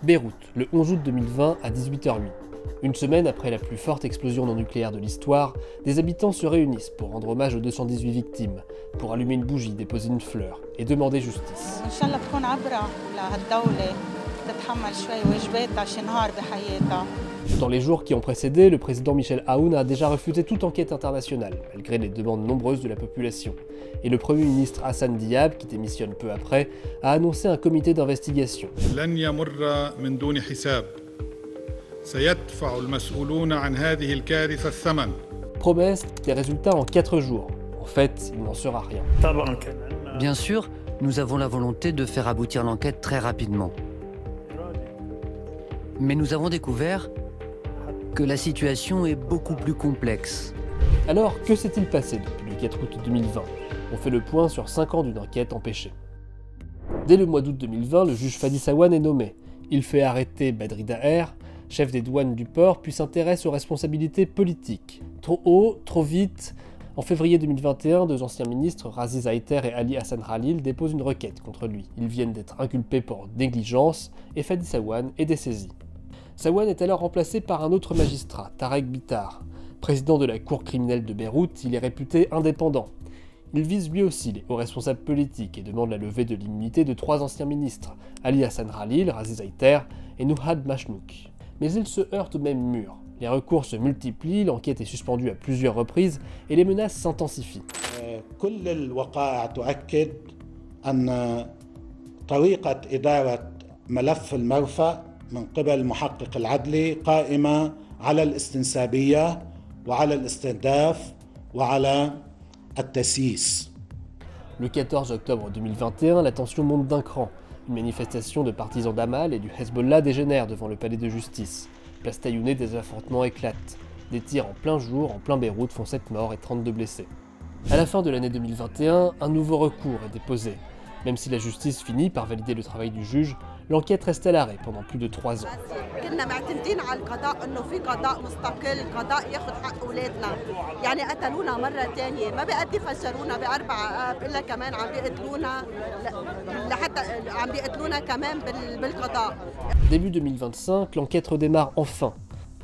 Beyrouth, le 11 août 2020 à 18h08. Une semaine après la plus forte explosion non nucléaire de l'histoire, des habitants se réunissent pour rendre hommage aux 218 victimes, pour allumer une bougie, déposer une fleur et demander justice. Dans les jours qui ont précédé, le président Michel Aoun a déjà refusé toute enquête internationale, malgré les demandes nombreuses de la population. Et le Premier ministre Hassan Diab, qui démissionne peu après, a annoncé un comité d'investigation. Promesse, des résultats en 4 jours. En fait, il n'en sera rien. Bien sûr, nous avons la volonté de faire aboutir l'enquête très rapidement. Mais nous avons découvert que la situation est beaucoup plus complexe. Alors, que s'est-il passé depuis le 4 août 2020 ? On fait le point sur 5 ans d'une enquête empêchée. Dès le mois d'août 2020, le juge Fadi Sawan est nommé. Il fait arrêter Badri Daher, chef des douanes du port, puis s'intéresse aux responsabilités politiques. Trop haut, trop vite. En février 2021, 2 anciens ministres, Razi Zaïter et Ali Hassan Khalil, déposent une requête contre lui. Ils viennent d'être inculpés pour négligence et Fadi Sawan est dessaisi. Sawan est alors remplacé par un autre magistrat, Tarek Bitar. Président de la cour criminelle de Beyrouth, il est réputé indépendant. Il vise lui aussi les hauts responsables politiques et demande la levée de l'immunité de 3 anciens ministres, Ali Hassan Khalil, Razi Zaïter et Nouhad Machnouk. Mais il se heurte au même mur. Les recours se multiplient, l'enquête est suspendue à plusieurs reprises et les menaces s'intensifient. من قبل المحقق العدلي قائمة على الاستنسابية وعلى الاستهداف وعلى التسييس. Le 14 octobre 2021, la tension monte d'un cran. Une manifestation de partisans d'Amal et du Hezbollah dégénère devant le palais de justice. Place Tayounais, des affrontements éclatent. Des tirs en plein jour, en plein Beyrouth, font 7 morts et 32 blessés. À la fin de l'année 2021, un nouveau recours est déposé. Même si la justice finit par valider le travail du juge, l'enquête reste à l'arrêt pendant plus de 3 ans. Début 2025, l'enquête redémarre enfin.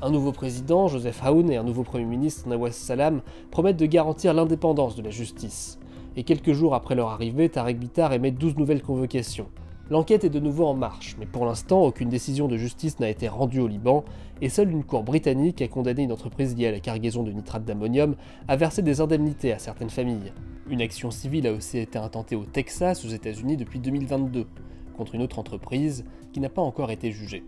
Un nouveau président, Joseph Aoun, et un nouveau Premier ministre, Nawaz Salam, promettent de garantir l'indépendance de la justice. Et quelques jours après leur arrivée, Tarek Bitar émet 12 nouvelles convocations. L'enquête est de nouveau en marche, mais pour l'instant, aucune décision de justice n'a été rendue au Liban, et seule une cour britannique a condamné une entreprise liée à la cargaison de nitrate d'ammonium à verser des indemnités à certaines familles. Une action civile a aussi été intentée au Texas, aux États-Unis, depuis 2022, contre une autre entreprise qui n'a pas encore été jugée.